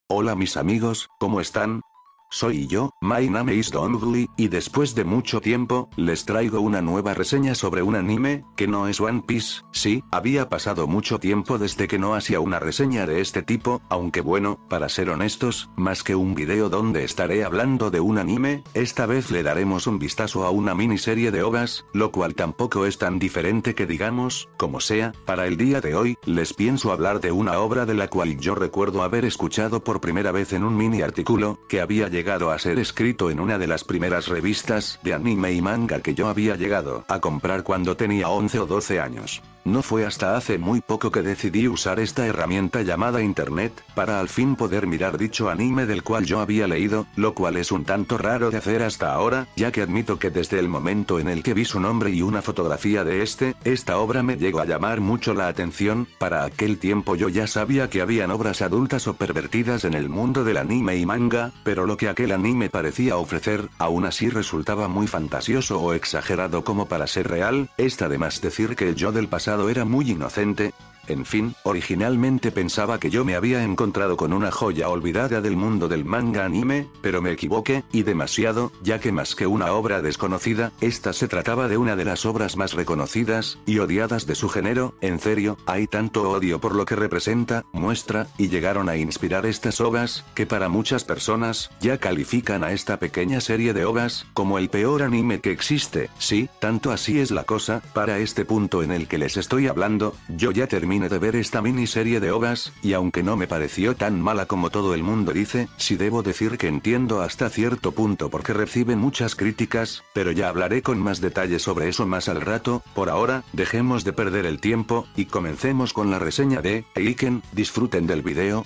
Hola mis amigos, ¿cómo están? Soy yo, my name is Dongli, y después de mucho tiempo, les traigo una nueva reseña sobre un anime, que no es One Piece. Sí, había pasado mucho tiempo desde que no hacía una reseña de este tipo, aunque bueno, para ser honestos, más que un video donde estaré hablando de un anime, esta vez le daremos un vistazo a una miniserie de OVAs, lo cual tampoco es tan diferente que digamos. Como sea, para el día de hoy, les pienso hablar de una obra de la cual yo recuerdo haber escuchado por primera vez en un mini artículo, que había llegado a ser escrito en una de las primeras revistas de anime y manga que yo había llegado a comprar cuando tenía 11 o 12 años. No fue hasta hace muy poco que decidí usar esta herramienta llamada internet, para al fin poder mirar dicho anime del cual yo había leído, lo cual es un tanto raro de hacer hasta ahora, ya que admito que desde el momento en el que vi su nombre y una fotografía de esta obra me llegó a llamar mucho la atención. Para aquel tiempo yo ya sabía que habían obras adultas o pervertidas en el mundo del anime y manga, pero lo que aquel anime parecía ofrecer, aún así resultaba muy fantasioso o exagerado como para ser real. Está de más decir que el yo del pasado era muy inocente. En fin, originalmente pensaba que yo me había encontrado con una joya olvidada del mundo del manga anime, pero me equivoqué, y demasiado, ya que más que una obra desconocida, esta se trataba de una de las obras más reconocidas y odiadas de su género. En serio, hay tanto odio por lo que representa, muestra, y llegaron a inspirar estas OVAs, que para muchas personas, ya califican a esta pequeña serie de OVAs, como el peor anime que existe. Sí, tanto así es la cosa. Para este punto en el que les estoy hablando, yo ya terminé de ver esta miniserie de OVAs, y aunque no me pareció tan mala como todo el mundo dice, sí debo decir que entiendo hasta cierto punto por qué reciben muchas críticas, pero ya hablaré con más detalle sobre eso más al rato. Por ahora, dejemos de perder el tiempo, y comencemos con la reseña de Eiken. Disfruten del video.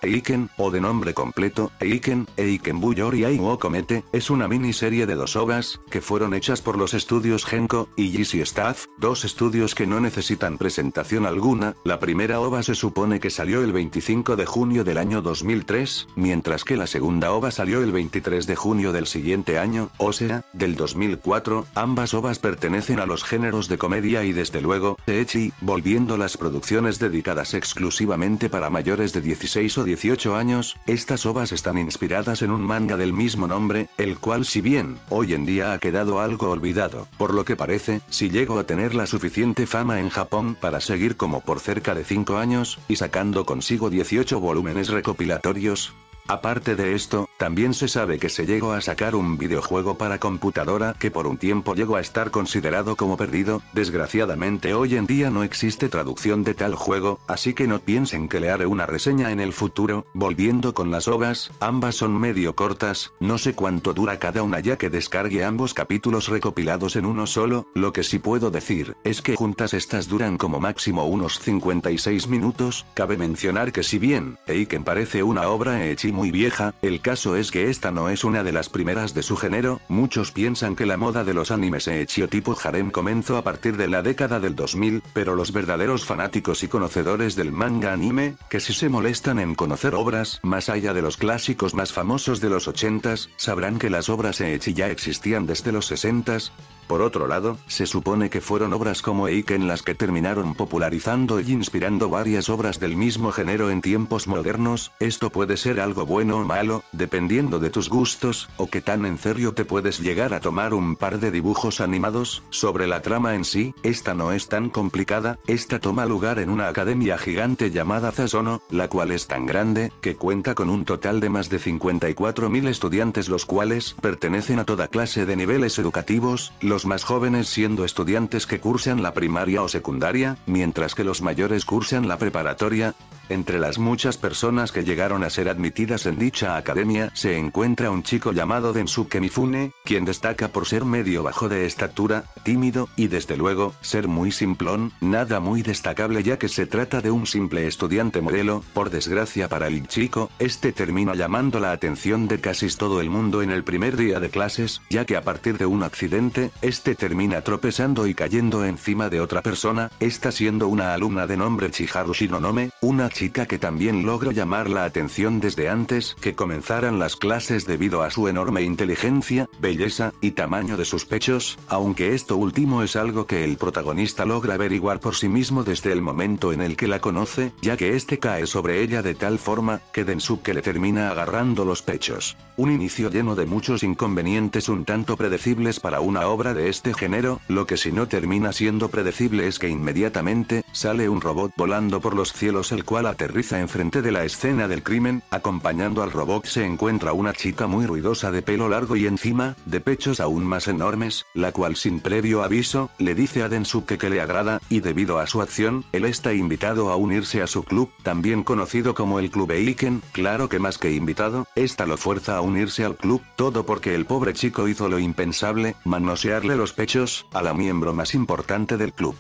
Eiken, o de nombre completo, Eiken Buryōi wo Komete, es una miniserie de 2 OVAs, que fueron hechas por los estudios Genko y GC Staff, 2 estudios que no necesitan presentación alguna. La primera OVA se supone que salió el 25 de junio del año 2003, mientras que la segunda OVA salió el 23 de junio del siguiente año, o sea, del 2004, ambas OVAs pertenecen a los géneros de comedia y desde luego, ecchi, volviendo las producciones dedicadas exclusivamente para mayores de 16 o 18 años. Estas OVAs están inspiradas en un manga del mismo nombre, el cual si bien, hoy en día ha quedado algo olvidado, por lo que parece, sí llegó a tener la suficiente fama en Japón para seguir como por cerca de 5 años, y sacando consigo 18 volúmenes recopilatorios. Aparte de esto, también se sabe que se llegó a sacar un videojuego para computadora que por un tiempo llegó a estar considerado como perdido. Desgraciadamente hoy en día no existe traducción de tal juego, así que no piensen que le haré una reseña en el futuro. Volviendo con las OVAs, ambas son medio cortas, no sé cuánto dura cada una ya que descargué ambos capítulos recopilados en uno solo. Lo que sí puedo decir, es que juntas estas duran como máximo unos 56 minutos, cabe mencionar que si bien, Eiken parece una obra ecchi muy vieja, el caso es que esta no es una de las primeras de su género. Muchos piensan que la moda de los animes ecchi o tipo harem comenzó a partir de la década del 2000, pero los verdaderos fanáticos y conocedores del manga anime, que si se molestan en conocer obras más allá de los clásicos más famosos de los 80s, sabrán que las obras ecchi ya existían desde los 60s. Por otro lado, se supone que fueron obras como Eiken las que terminaron popularizando y inspirando varias obras del mismo género en tiempos modernos. Esto puede ser algo bueno o malo, dependiendo de tus gustos, o que tan en serio te puedes llegar a tomar un par de dibujos animados. Sobre la trama en sí, esta no es tan complicada. Esta toma lugar en una academia gigante llamada Zasono, la cual es tan grande, que cuenta con un total de más de 54.000 estudiantes, los cuales pertenecen a toda clase de niveles educativos, los más jóvenes siendo estudiantes que cursan la primaria o secundaria, mientras que los mayores cursan la preparatoria. Entre las muchas personas que llegaron a ser admitidas en dicha academia, se encuentra un chico llamado Densuke Mifune, quien destaca por ser medio bajo de estatura, tímido, y desde luego, ser muy simplón, nada muy destacable ya que se trata de un simple estudiante modelo. Por desgracia para el chico, este termina llamando la atención de casi todo el mundo en el primer día de clases, ya que a partir de un accidente, este termina tropezando y cayendo encima de otra persona, esta siendo una alumna de nombre Chiharu Shinonome, una chica que también logró llamar la atención desde antes que comenzaran las clases debido a su enorme inteligencia, belleza, y tamaño de sus pechos, aunque esto último es algo que el protagonista logra averiguar por sí mismo desde el momento en el que la conoce, ya que este cae sobre ella de tal forma, que Densuke le termina agarrando los pechos. Un inicio lleno de muchos inconvenientes un tanto predecibles para una obra de este género, lo que si no termina siendo predecible es que inmediatamente, sale un robot volando por los cielos el cual aterriza enfrente de la escena del crimen, acompañando al robot se encuentra una chica muy ruidosa de pelo largo y encima, de pechos aún más enormes, la cual sin previo aviso, le dice a Densuke que le agrada, y debido a su acción, él está invitado a unirse a su club, también conocido como el Club Eiken, claro que más que invitado, esta lo fuerza a unirse al club, todo porque el pobre chico hizo lo impensable, manosearle los pechos, a la miembro más importante del club.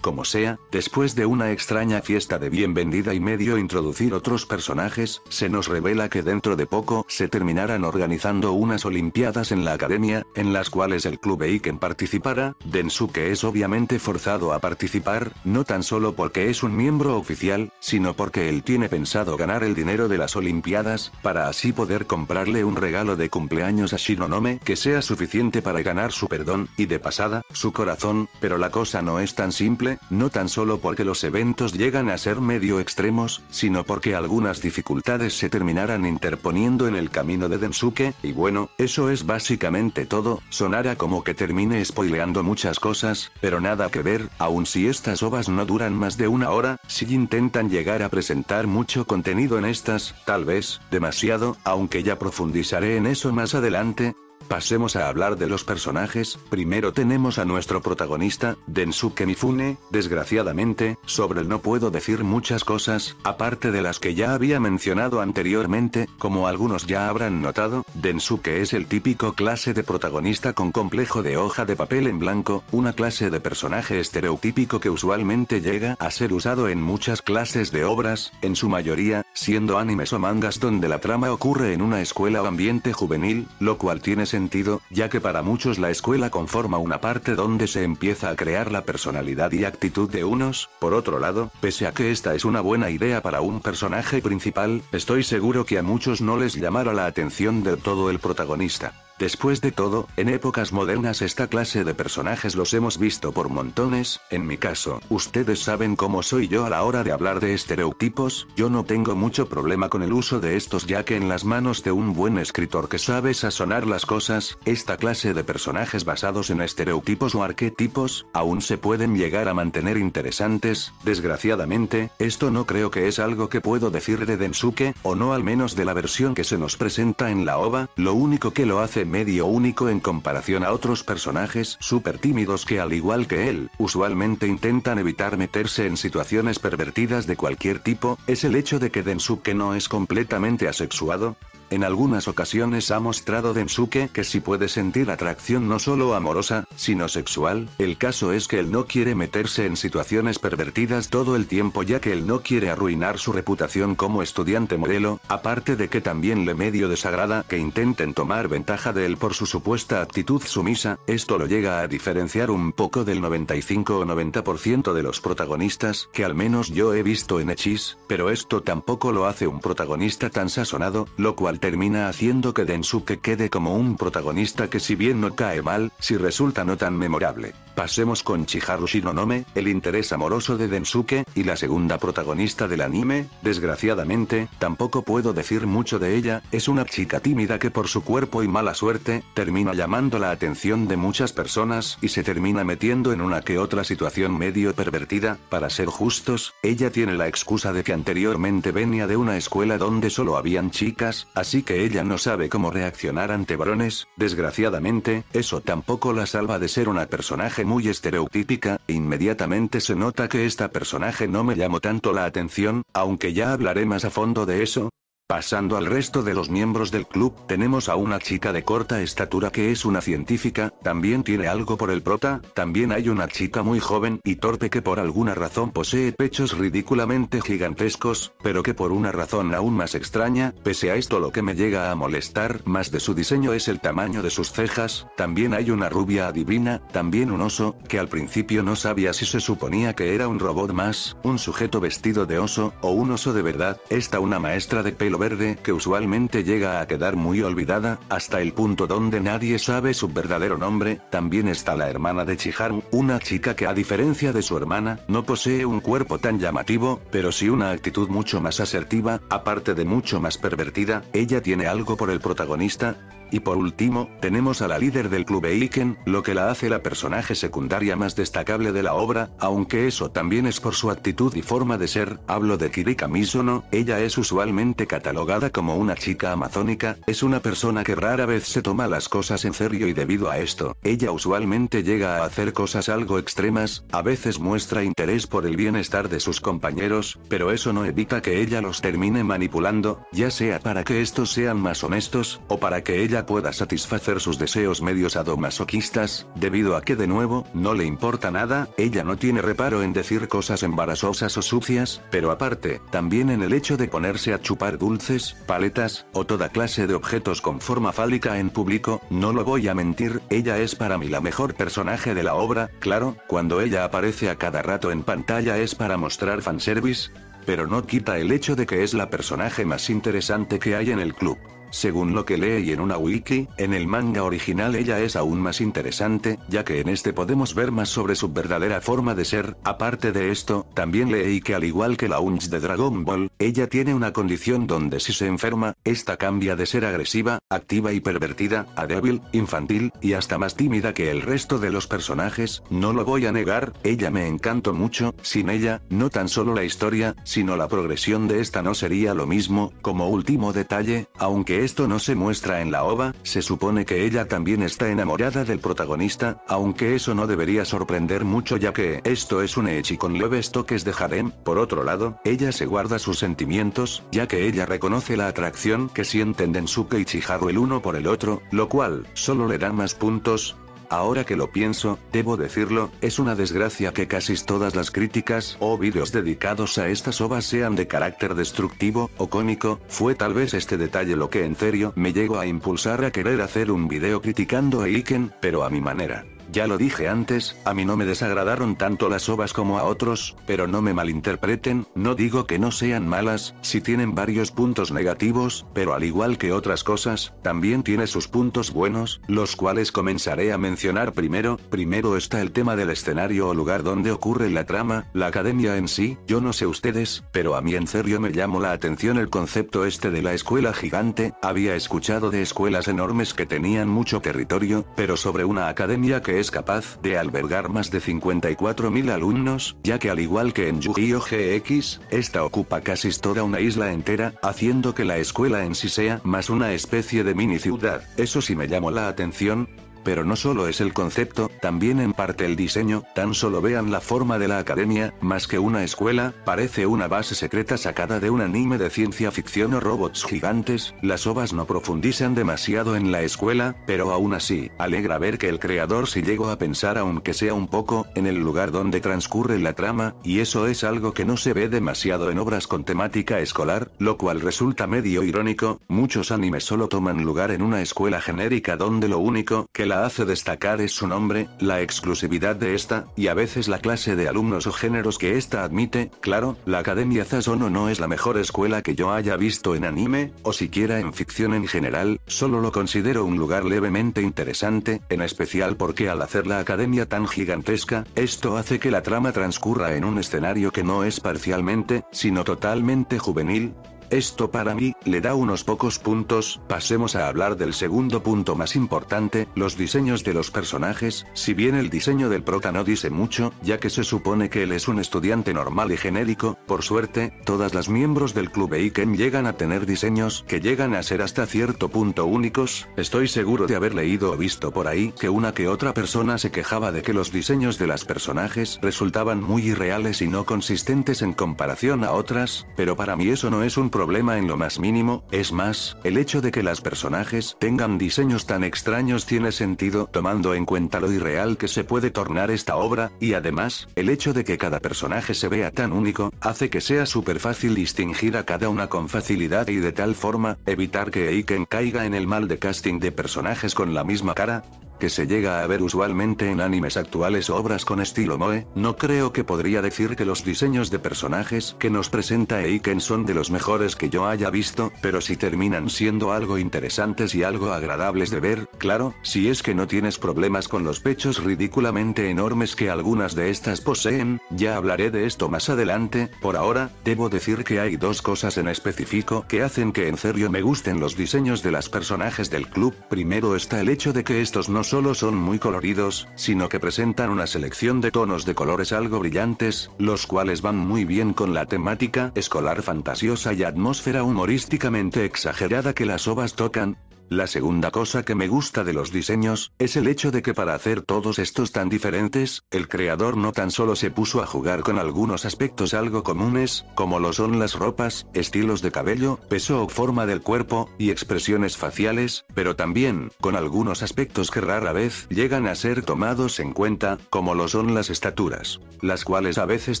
Como sea, después de una extraña fiesta de bienvenida y medio introducir otros personajes, se nos revela que dentro de poco se terminarán organizando unas olimpiadas en la academia, en las cuales el club Eiken participará. Densuke es obviamente forzado a participar, no tan solo porque es un miembro oficial, sino porque él tiene pensado ganar el dinero de las olimpiadas, para así poder comprarle un regalo de cumpleaños a Shinonome que sea suficiente para ganar su perdón, y de pasada, su corazón, pero la cosa no es tan simple. No tan solo porque los eventos llegan a ser medio extremos, sino porque algunas dificultades se terminarán interponiendo en el camino de Densuke, y bueno, eso es básicamente todo. Sonará como que termine spoileando muchas cosas, pero nada que ver, aun si estas ovas no duran más de una hora, si intentan llegar a presentar mucho contenido en estas, tal vez, demasiado, aunque ya profundizaré en eso más adelante. Pasemos a hablar de los personajes. Primero tenemos a nuestro protagonista, Densuke Mifune. Desgraciadamente, sobre él no puedo decir muchas cosas, aparte de las que ya había mencionado anteriormente, como algunos ya habrán notado, Densuke es el típico clase de protagonista con complejo de hoja de papel en blanco, una clase de personaje estereotípico que usualmente llega a ser usado en muchas clases de obras, en su mayoría, siendo animes o mangas donde la trama ocurre en una escuela o ambiente juvenil, lo cual tiene sentido, ya que para muchos la escuela conforma una parte donde se empieza a crear la personalidad y actitud de unos. Por otro lado, pese a que esta es una buena idea para un personaje principal, estoy seguro que a muchos no les llamará la atención del todo el protagonista. Después de todo, en épocas modernas esta clase de personajes los hemos visto por montones. En mi caso, ustedes saben cómo soy yo a la hora de hablar de estereotipos, yo no tengo mucho problema con el uso de estos, ya que en las manos de un buen escritor que sabe sazonar las cosas, esta clase de personajes basados en estereotipos o arquetipos, aún se pueden llegar a mantener interesantes. Desgraciadamente, esto no creo que es algo que puedo decir de Densuke, o no al menos de la versión que se nos presenta en la OVA. Lo único que lo hace medio único en comparación a otros personajes súper tímidos que al igual que él, usualmente intentan evitar meterse en situaciones pervertidas de cualquier tipo, es el hecho de que Densuke no es completamente asexuado. En algunas ocasiones ha mostrado Densuke que sí puede sentir atracción no solo amorosa, sino sexual. El caso es que él no quiere meterse en situaciones pervertidas todo el tiempo, ya que él no quiere arruinar su reputación como estudiante modelo, aparte de que también le medio desagrada que intenten tomar ventaja de él por su supuesta actitud sumisa. Esto lo llega a diferenciar un poco del 95 o 90% de los protagonistas que al menos yo he visto en Echis, pero esto tampoco lo hace un protagonista tan sazonado, lo cual termina haciendo que Densuke quede como un protagonista que si bien no cae mal, sí resulta no tan memorable. Pasemos con Chiharu Shinonome, el interés amoroso de Densuke, y la segunda protagonista del anime. Desgraciadamente, tampoco puedo decir mucho de ella, es una chica tímida que por su cuerpo y mala suerte, termina llamando la atención de muchas personas y se termina metiendo en una que otra situación medio pervertida. Para ser justos, ella tiene la excusa de que anteriormente venía de una escuela donde solo habían chicas, así que ella no sabe cómo reaccionar ante varones. Desgraciadamente, eso tampoco la salva de ser una personaje muy estereotípica. Inmediatamente se nota que esta personaje no me llamó tanto la atención, aunque ya hablaré más a fondo de eso. Pasando al resto de los miembros del club, tenemos a una chica de corta estatura que es una científica, también tiene algo por el prota, también hay una chica muy joven y torpe que por alguna razón posee pechos ridículamente gigantescos, pero que por una razón aún más extraña, pese a esto lo que me llega a molestar más de su diseño es el tamaño de sus cejas, también hay una rubia adivina, también un oso, que al principio no sabía si se suponía que era un robot más, un sujeto vestido de oso, o un oso de verdad, una maestra de pelo verde que usualmente llega a quedar muy olvidada, hasta el punto donde nadie sabe su verdadero nombre, también está la hermana de Chiharu, una chica que a diferencia de su hermana, no posee un cuerpo tan llamativo, pero sí una actitud mucho más asertiva, aparte de mucho más pervertida, ella tiene algo por el protagonista. Y por último, tenemos a la líder del club Eiken, lo que la hace la personaje secundaria más destacable de la obra, aunque eso también es por su actitud y forma de ser, hablo de Kirika Misono, ella es usualmente catalogada como una chica amazónica, es una persona que rara vez se toma las cosas en serio y debido a esto, ella usualmente llega a hacer cosas algo extremas, a veces muestra interés por el bienestar de sus compañeros, pero eso no evita que ella los termine manipulando, ya sea para que estos sean más honestos, o para que ella pueda satisfacer sus deseos medios sadomasoquistas, debido a que de nuevo, no le importa nada, ella no tiene reparo en decir cosas embarazosas o sucias, pero aparte, también en el hecho de ponerse a chupar dulces, paletas, o toda clase de objetos con forma fálica en público, no lo voy a mentir, ella es para mí la mejor personaje de la obra, claro, cuando ella aparece a cada rato en pantalla es para mostrar fanservice, pero no quita el hecho de que es la personaje más interesante que hay en el club. Según lo que leí en una wiki, en el manga original ella es aún más interesante, ya que en este podemos ver más sobre su verdadera forma de ser, aparte de esto, también leí que al igual que la Unch de Dragon Ball, ella tiene una condición donde si se enferma, esta cambia de ser agresiva, activa y pervertida, a débil, infantil, y hasta más tímida que el resto de los personajes, no lo voy a negar, ella me encantó mucho, sin ella, no tan solo la historia, sino la progresión de esta no sería lo mismo, como último detalle, aunque esto no se muestra en la OVA, se supone que ella también está enamorada del protagonista, aunque eso no debería sorprender mucho ya que esto es un ecchi con leves toques de harem. Por otro lado, ella se guarda sus sentimientos, ya que ella reconoce la atracción que sienten Densuke y Chiharu el uno por el otro, lo cual solo le da más puntos. Ahora que lo pienso, debo decirlo, es una desgracia que casi todas las críticas o vídeos dedicados a estas ovas sean de carácter destructivo o cómico, fue tal vez este detalle lo que en serio me llegó a impulsar a querer hacer un video criticando a Eiken, pero a mi manera. Ya lo dije antes, a mí no me desagradaron tanto las ovas como a otros, pero no me malinterpreten, no digo que no sean malas, si tienen varios puntos negativos, pero al igual que otras cosas, también tiene sus puntos buenos, los cuales comenzaré a mencionar primero. Primero está el tema del escenario o lugar donde ocurre la trama, la academia en sí, yo no sé ustedes, pero a mí en serio me llamó la atención el concepto este de la escuela gigante, había escuchado de escuelas enormes que tenían mucho territorio, pero sobre una academia que es capaz de albergar más de 54.000 alumnos, ya que al igual que en Yu-Gi-Oh! GX, esta ocupa casi toda una isla entera, haciendo que la escuela en sí sea más una especie de mini ciudad. Eso sí me llamó la atención. Pero no solo es el concepto, también en parte el diseño, tan solo vean la forma de la academia, más que una escuela, parece una base secreta sacada de un anime de ciencia ficción o robots gigantes, las ovas no profundizan demasiado en la escuela, pero aún así, alegra ver que el creador sí llegó a pensar aunque sea un poco, en el lugar donde transcurre la trama, y eso es algo que no se ve demasiado en obras con temática escolar, lo cual resulta medio irónico, muchos animes solo toman lugar en una escuela genérica donde lo único que la hace destacar es su nombre, la exclusividad de esta, y a veces la clase de alumnos o géneros que esta admite. Claro, la Academia Sasono no es la mejor escuela que yo haya visto en anime, o siquiera en ficción en general, solo lo considero un lugar levemente interesante, en especial porque al hacer la academia tan gigantesca, esto hace que la trama transcurra en un escenario que no es parcialmente, sino totalmente juvenil. Esto para mí, le da unos pocos puntos. Pasemos a hablar del segundo punto más importante, los diseños de los personajes. Si bien el diseño del prota no dice mucho, ya que se supone que él es un estudiante normal y genérico, por suerte, todas las miembros del club Eiken llegan a tener diseños que llegan a ser hasta cierto punto únicos. Estoy seguro de haber leído o visto por ahí que una que otra persona se quejaba de que los diseños de las personajes resultaban muy irreales y no consistentes en comparación a otras, pero para mí eso no es un problema en lo más mínimo, es más, el hecho de que las personajes tengan diseños tan extraños tiene sentido tomando en cuenta lo irreal que se puede tornar esta obra, y además, el hecho de que cada personaje se vea tan único, hace que sea súper fácil distingir a cada una con facilidad y de tal forma, evitar que Eiken caiga en el mal de casting de personajes con la misma cara, que se llega a ver usualmente en animes actuales o obras con estilo moe. No creo que podría decir que los diseños de personajes que nos presenta Eiken son de los mejores que yo haya visto, pero si terminan siendo algo interesantes y algo agradables de ver, claro, si es que no tienes problemas con los pechos ridículamente enormes que algunas de estas poseen. Ya hablaré de esto más adelante. Por ahora, debo decir que hay dos cosas en específico que hacen que en serio me gusten los diseños de las personajes del club. Primero está el hecho de que estos no solo son muy coloridos, sino que presentan una selección de tonos de colores algo brillantes, los cuales van muy bien con la temática escolar fantasiosa y atmósfera humorísticamente exagerada que las OVAs tocan. La segunda cosa que me gusta de los diseños, es el hecho de que para hacer todos estos tan diferentes, el creador no tan solo se puso a jugar con algunos aspectos algo comunes, como lo son las ropas, estilos de cabello, peso o forma del cuerpo, y expresiones faciales, pero también, con algunos aspectos que rara vez llegan a ser tomados en cuenta, como lo son las estaturas, las cuales a veces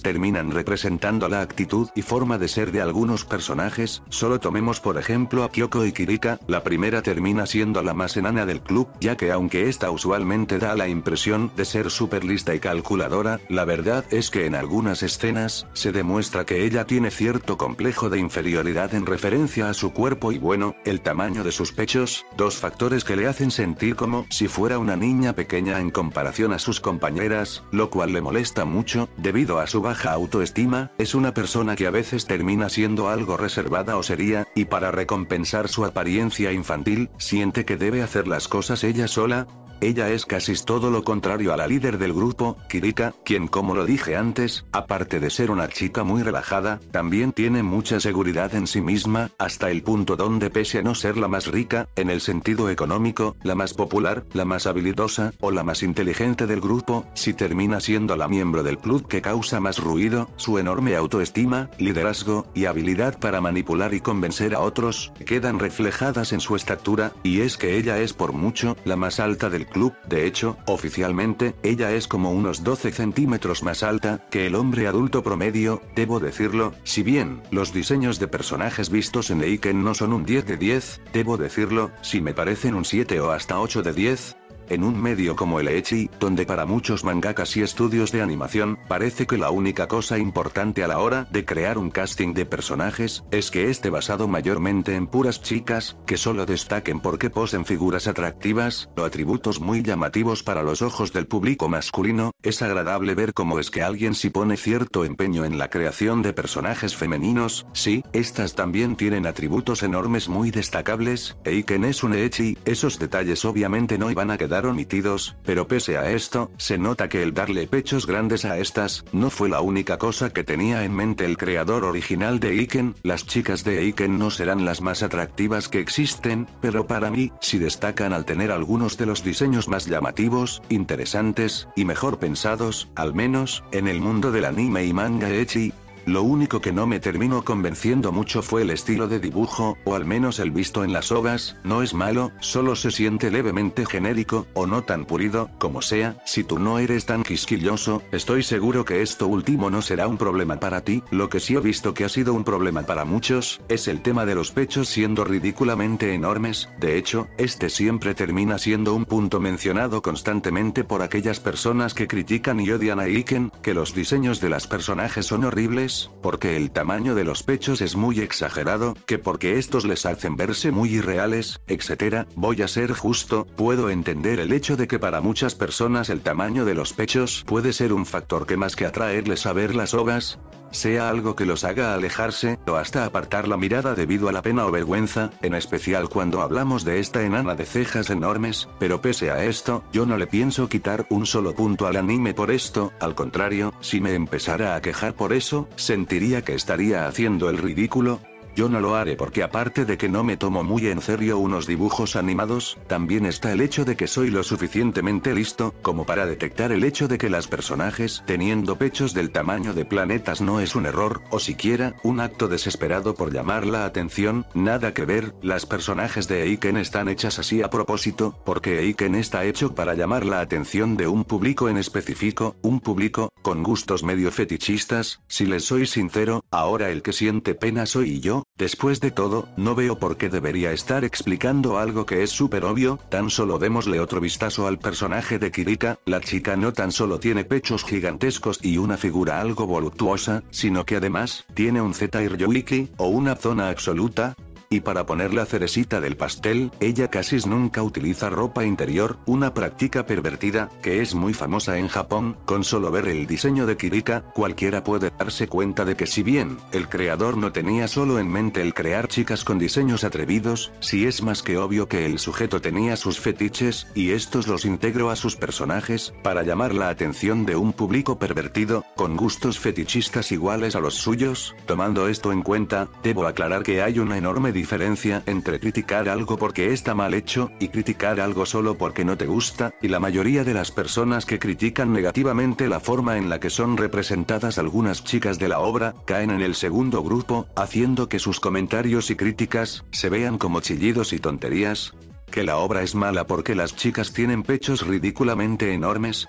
terminan representando la actitud y forma de ser de algunos personajes. Solo tomemos por ejemplo a Kyoko y Kirika. La primera termina siendo la más enana del club, ya que aunque esta usualmente da la impresión de ser súper lista y calculadora, la verdad es que en algunas escenas, se demuestra que ella tiene cierto complejo de inferioridad en referencia a su cuerpo y bueno, el tamaño de sus pechos, dos factores que le hacen sentir como si fuera una niña pequeña en comparación a sus compañeras, lo cual le molesta mucho, debido a su baja autoestima. Es una persona que a veces termina siendo algo reservada o seria, y para recompensar su apariencia infantil, siente que debe hacer las cosas ella sola. Ella es casi todo lo contrario a la líder del grupo, Kirika, quien como lo dije antes, aparte de ser una chica muy relajada, también tiene mucha seguridad en sí misma, hasta el punto donde pese a no ser la más rica, en el sentido económico, la más popular, la más habilidosa, o la más inteligente del grupo, si termina siendo la miembro del club que causa más ruido, su enorme autoestima, liderazgo, y habilidad para manipular y convencer a otros, quedan reflejadas en su estatura, y es que ella es por mucho, la más alta del club. De hecho, oficialmente, ella es como unos 12 centímetros más alta que el hombre adulto promedio. Debo decirlo, si bien los diseños de personajes vistos en Eiken no son un 10 de 10, debo decirlo, si me parecen un 7 o hasta 8 de 10. En un medio como el ecchi, donde para muchos mangakas y estudios de animación, parece que la única cosa importante a la hora de crear un casting de personajes, es que esté basado mayormente en puras chicas, que solo destaquen porque posen figuras atractivas, o atributos muy llamativos para los ojos del público masculino. Es agradable ver cómo es que alguien sí pone cierto empeño en la creación de personajes femeninos. Sí, estas también tienen atributos enormes muy destacables. Eiken es un ecchi, esos detalles obviamente no iban a quedar omitidos, pero pese a esto, se nota que el darle pechos grandes a estas, no fue la única cosa que tenía en mente el creador original de Eiken. Las chicas de Eiken no serán las más atractivas que existen, pero para mí, sí destacan al tener algunos de los diseños más llamativos, interesantes, y mejor pensados, al menos, en el mundo del anime y manga ecchi. Lo único que no me terminó convenciendo mucho fue el estilo de dibujo, o al menos el visto en las OVAs. No es malo, solo se siente levemente genérico, o no tan pulido. Como sea, si tú no eres tan quisquilloso, estoy seguro que esto último no será un problema para ti. Lo que sí he visto que ha sido un problema para muchos, es el tema de los pechos siendo ridículamente enormes. De hecho, este siempre termina siendo un punto mencionado constantemente por aquellas personas que critican y odian a Eiken, que los diseños de las personajes son horribles, porque el tamaño de los pechos es muy exagerado, que porque estos les hacen verse muy irreales, etc. Voy a ser justo, puedo entender el hecho de que para muchas personas el tamaño de los pechos puede ser un factor que más que atraerles a ver las OVAs, sea algo que los haga alejarse, o hasta apartar la mirada debido a la pena o vergüenza, en especial cuando hablamos de esta enana de cejas enormes. Pero pese a esto, yo no le pienso quitar un solo punto al anime por esto. Al contrario, si me empezara a quejar por eso, sentiría que estaría haciendo el ridículo. Yo no lo haré porque aparte de que no me tomo muy en serio unos dibujos animados, también está el hecho de que soy lo suficientemente listo como para detectar el hecho de que las personajes teniendo pechos del tamaño de planetas no es un error, o siquiera un acto desesperado por llamar la atención, nada que ver, las personajes de Eiken están hechas así a propósito, porque Eiken está hecho para llamar la atención de un público en específico, un público con gustos medio fetichistas. Si les soy sincero, ahora el que siente pena soy yo. Después de todo, no veo por qué debería estar explicando algo que es súper obvio, tan solo démosle otro vistazo al personaje de Kirika. La chica no tan solo tiene pechos gigantescos y una figura algo voluptuosa, sino que además, tiene un Z-Iryoiki, o una zona absoluta. Y para poner la cerecita del pastel, ella casi nunca utiliza ropa interior, una práctica pervertida, que es muy famosa en Japón. Con solo ver el diseño de Kirika, cualquiera puede darse cuenta de que si bien, el creador no tenía solo en mente el crear chicas con diseños atrevidos, sí es más que obvio que el sujeto tenía sus fetiches, y estos los integró a sus personajes, para llamar la atención de un público pervertido, con gustos fetichistas iguales a los suyos. Tomando esto en cuenta, debo aclarar que hay una enorme diferencia entre criticar algo porque está mal hecho, y criticar algo solo porque no te gusta, y la mayoría de las personas que critican negativamente la forma en la que son representadas algunas chicas de la obra, caen en el segundo grupo, haciendo que sus comentarios y críticas, se vean como chillidos y tonterías. ¿Que la obra es mala porque las chicas tienen pechos ridículamente enormes?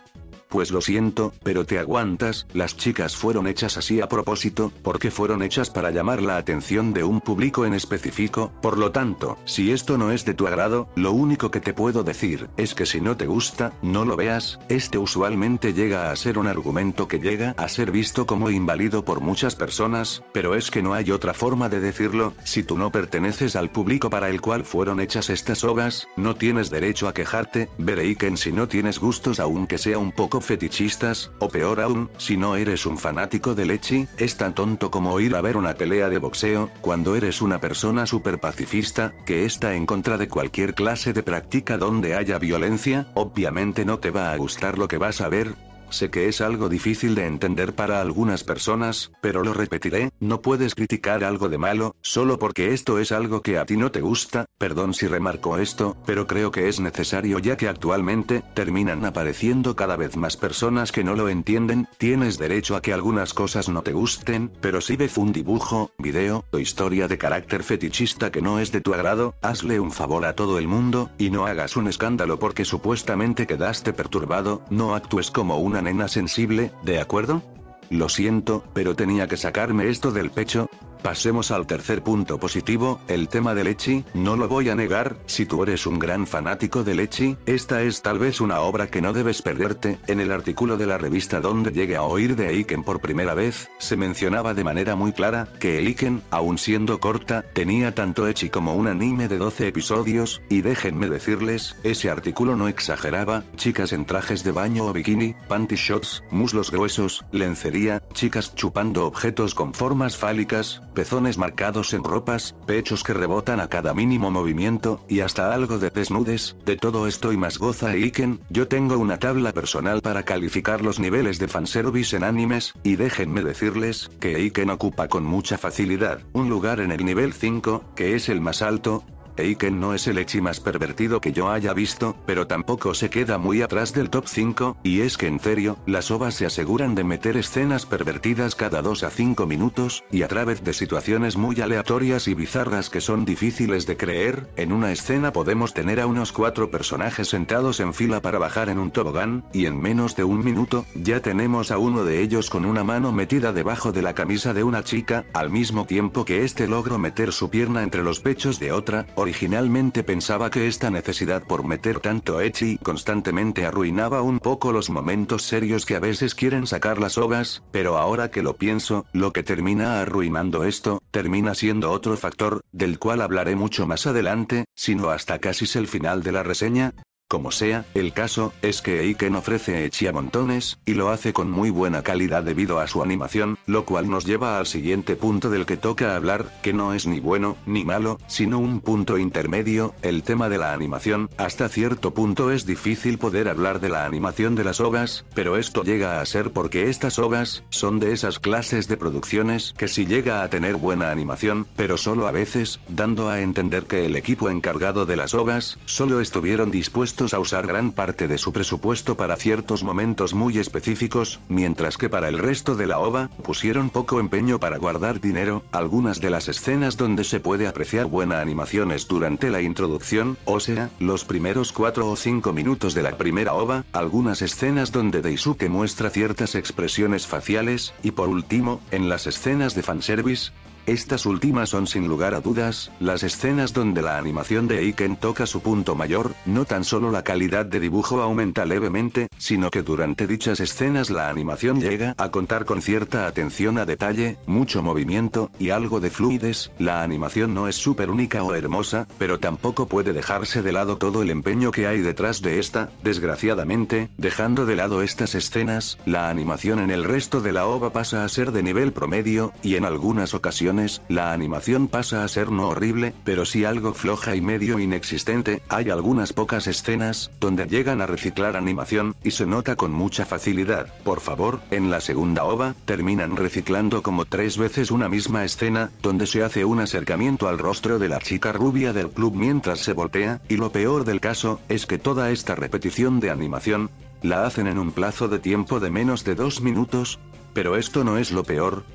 Pues lo siento, pero te aguantas, las chicas fueron hechas así a propósito, porque fueron hechas para llamar la atención de un público en específico. Por lo tanto, si esto no es de tu agrado, lo único que te puedo decir, es que si no te gusta, no lo veas. Este usualmente llega a ser un argumento que llega a ser visto como inválido por muchas personas, pero es que no hay otra forma de decirlo. Si tú no perteneces al público para el cual fueron hechas estas obras, no tienes derecho a quejarte. Ver Eiken si no tienes gustos aunque sea un poco fetichistas, o peor aún, si no eres un fanático del ecchi, es tan tonto como ir a ver una pelea de boxeo, cuando eres una persona súper pacifista, que está en contra de cualquier clase de práctica donde haya violencia. Obviamente no te va a gustar lo que vas a ver. Sé que es algo difícil de entender para algunas personas, pero lo repetiré, no puedes criticar algo de malo, solo porque esto es algo que a ti no te gusta. Perdón si remarco esto, pero creo que es necesario ya que actualmente, terminan apareciendo cada vez más personas que no lo entienden. Tienes derecho a que algunas cosas no te gusten, pero si ves un dibujo, video, o historia de carácter fetichista que no es de tu agrado, hazle un favor a todo el mundo, y no hagas un escándalo porque supuestamente quedaste perturbado. No actúes como una nena sensible, ¿de acuerdo? Lo siento, pero tenía que sacarme esto del pecho. Pasemos al tercer punto positivo, el tema del ecchi. No lo voy a negar, si tú eres un gran fanático del ecchi, esta es tal vez una obra que no debes perderte. En el artículo de la revista donde llegué a oír de Eiken por primera vez, se mencionaba de manera muy clara, que el Eiken, aun siendo corta, tenía tanto ecchi como un anime de 12 episodios, y déjenme decirles, ese artículo no exageraba, chicas en trajes de baño o bikini, panty shots, muslos gruesos, lencería, chicas chupando objetos con formas fálicas, pezones marcados en ropas, pechos que rebotan a cada mínimo movimiento, y hasta algo de desnudes. De todo esto y más goza Eiken. Yo tengo una tabla personal para calificar los niveles de fanservice en animes, y déjenme decirles, que Eiken ocupa con mucha facilidad un lugar en el nivel 5, que es el más alto. Eiken no es el ecchi más pervertido que yo haya visto, pero tampoco se queda muy atrás del top 5, y es que en serio, las OVAs se aseguran de meter escenas pervertidas cada 2 a 5 minutos, y a través de situaciones muy aleatorias y bizarras que son difíciles de creer. En una escena podemos tener a unos 4 personajes sentados en fila para bajar en un tobogán, y en menos de un minuto, ya tenemos a uno de ellos con una mano metida debajo de la camisa de una chica, al mismo tiempo que este logra meter su pierna entre los pechos de otra. Originalmente pensaba que esta necesidad por meter tanto ecchi constantemente arruinaba un poco los momentos serios que a veces quieren sacar las OVAs, pero ahora que lo pienso, lo que termina arruinando esto, termina siendo otro factor, del cual hablaré mucho más adelante, sino hasta casi el final de la reseña. Como sea, el caso es que Eiken ofrece ecchi a montones, y lo hace con muy buena calidad debido a su animación, lo cual nos lleva al siguiente punto del que toca hablar, que no es ni bueno, ni malo, sino un punto intermedio, el tema de la animación. Hasta cierto punto es difícil poder hablar de la animación de las OVAs, pero esto llega a ser porque estas OVAs son de esas clases de producciones que sí llega a tener buena animación, pero solo a veces, dando a entender que el equipo encargado de las OVAs solo estuvieron dispuestos a usar gran parte de su presupuesto para ciertos momentos muy específicos, mientras que para el resto de la OVA, pusieron poco empeño para guardar dinero. Algunas de las escenas donde se puede apreciar buena animación es durante la introducción, o sea, los primeros 4 o 5 minutos de la primera OVA, algunas escenas donde Daisuke muestra ciertas expresiones faciales, y por último, en las escenas de fanservice. Estas últimas son sin lugar a dudas, las escenas donde la animación de Eiken toca su punto mayor. No tan solo la calidad de dibujo aumenta levemente, sino que durante dichas escenas la animación llega a contar con cierta atención a detalle, mucho movimiento, y algo de fluidez. La animación no es súper única o hermosa, pero tampoco puede dejarse de lado todo el empeño que hay detrás de esta. Desgraciadamente, dejando de lado estas escenas, la animación en el resto de la OVA pasa a ser de nivel promedio, y en algunas ocasiones, la animación pasa a ser no horrible, pero sí algo floja y medio inexistente. Hay algunas pocas escenas donde llegan a reciclar animación, y se nota con mucha facilidad. Por favor, en la segunda OVA, terminan reciclando como 3 veces una misma escena, donde se hace un acercamiento al rostro de la chica rubia del club mientras se voltea, y lo peor del caso, es que toda esta repetición de animación, la hacen en un plazo de tiempo de menos de 2 minutos. Pero esto no es lo peor